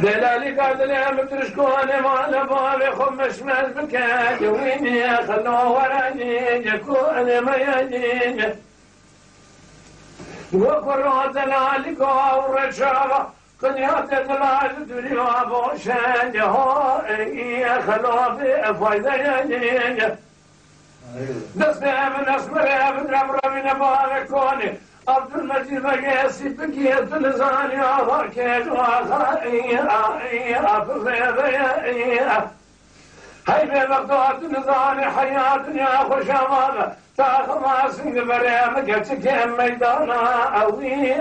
دلالي قادل يا مترشكوني ما نبالي خمش مزبكات ويني خلو وراني يكون ما يجيني وقروا دلالي قاو رشابة قنيات دلال الدنيا بوشان يهو إيه خلو بفايدة يجيني دستي من أسمري بدرم رمي نبالي كوني عبد المجيد بقيسي بقيت لساني أضاكيت وأخائي أفضي هاي بغداد نزاني حياة يا خوش أمانة تاخذ ما سنق بريم قلتك ميدانا أوي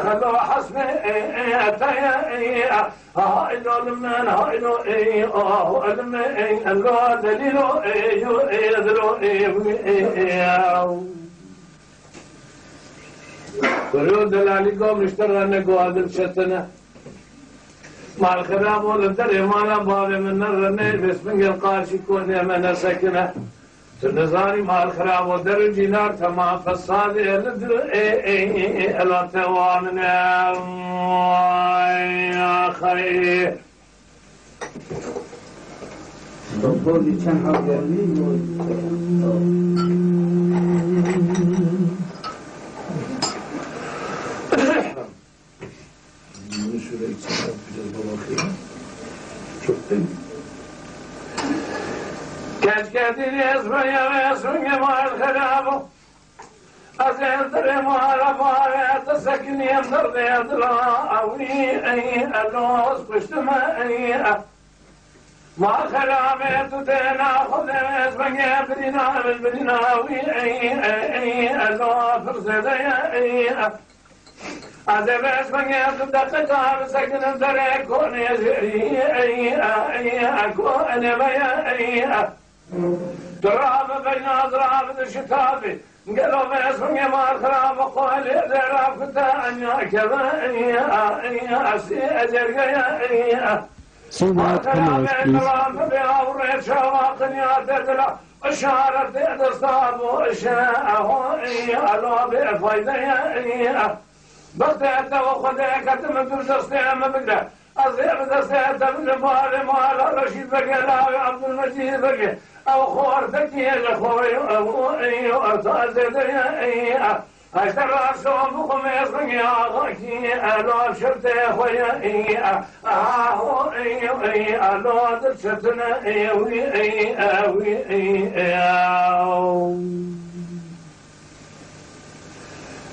خلو حسني هاي لو من هاي لو المين اللو دليلو يدلو ورود دلالي قوم نشترى قوادر شتنا مع الخراب والدري مالا بابي من نرني باسم القارشي كوني من سكنه تنزاني مع الخراب والدري جينار تمام فالصادي لدر الا توامنا يا خير بقولي كان حوالي şuraya içine yapacağız babakıyla. Çok değil. Keşkedin yazmaya ve sunge mal kharabo. Azendre mala mala tasakin yandar deyadla awi ay alos kuştuma ay mal kharabe tutena khudem ezmenge bedina awi ay alos fırzada ay أذبح من يأخذ دقيقة بسكن درك كون يزري أكون بيا تراب بين أضراب الشتابي قالوا بس من يمار خراب قول دراب فتاة كذا أسي أجرقيا صوبات كمان تراب بأوري شواقن يعتدل أشارة تصاب وأشاءه ألو بفايدة بغداد وخدك تمدر تستعم بقدر أصير تستعم من مال رشيد بقى عبد المجيد بقى أو خورتك يا خوي أو أرتاز يا أشترى صوم خميس يا غاكي ألو شرت يا خويا هو ألو درشتنا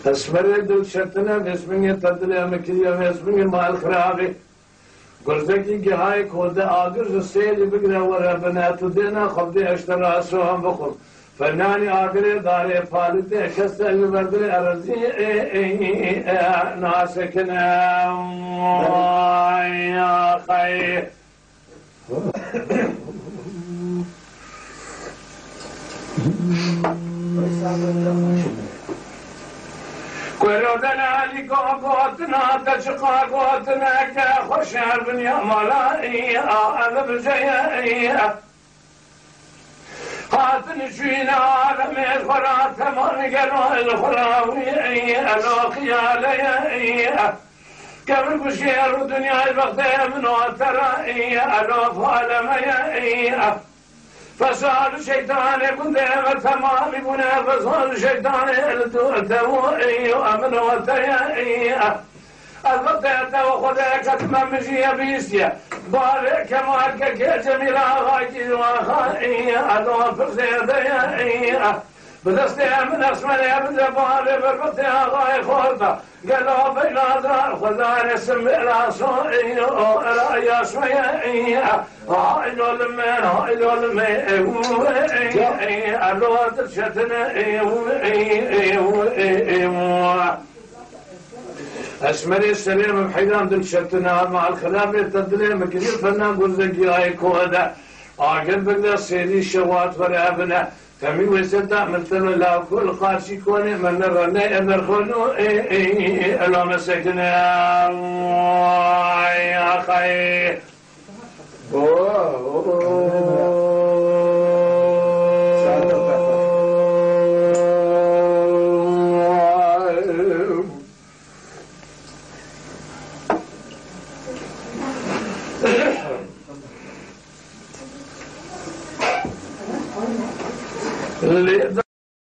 أسمر دل شتنا بسمني تدل مكيا بسمني مال خرابي قرزكي جهاي كود آجر السيد بقرا ورا بنات دينا خبدي اشترى سوهم بخل فناني آجر داري فالدي كسل بردل أرزي ناسكنا يا خير كلو دلالي قوتنا تشقى قوتنا كخشر بن يا ملائي أنا بجيئي هاتن شوينا عالم الخرا ثمان قلو الخراوي أنا خيالي قبل بشير دنيا البغداء من وترائي أنا فالمي فصار الشيطان يكون دائما تمام يكون فصار الشيطان التوئي وأمن وتيئي البطيئة وخذك تممشي بيسيا بارك مالك جميلة غايتي وخائي أدوى فرزيدي بدستي من أسمني أبدا بالي بالبطيئة غاي خورتا قالوا بين أدرار خذان اسم إلى صوئي إلى ياسوئي هايلو لمن ألو ترشتنا أسمري السليم بحيدان دلشتنا مع الخلاف يتدليم كثير فنان قرزكي هاي كودا عاقل بقدر سيدي الشوات فرابنا تمي وسدا مثل لا كل خارشي كوني من نرني نرخلو ألو مسكنا يا خير اللي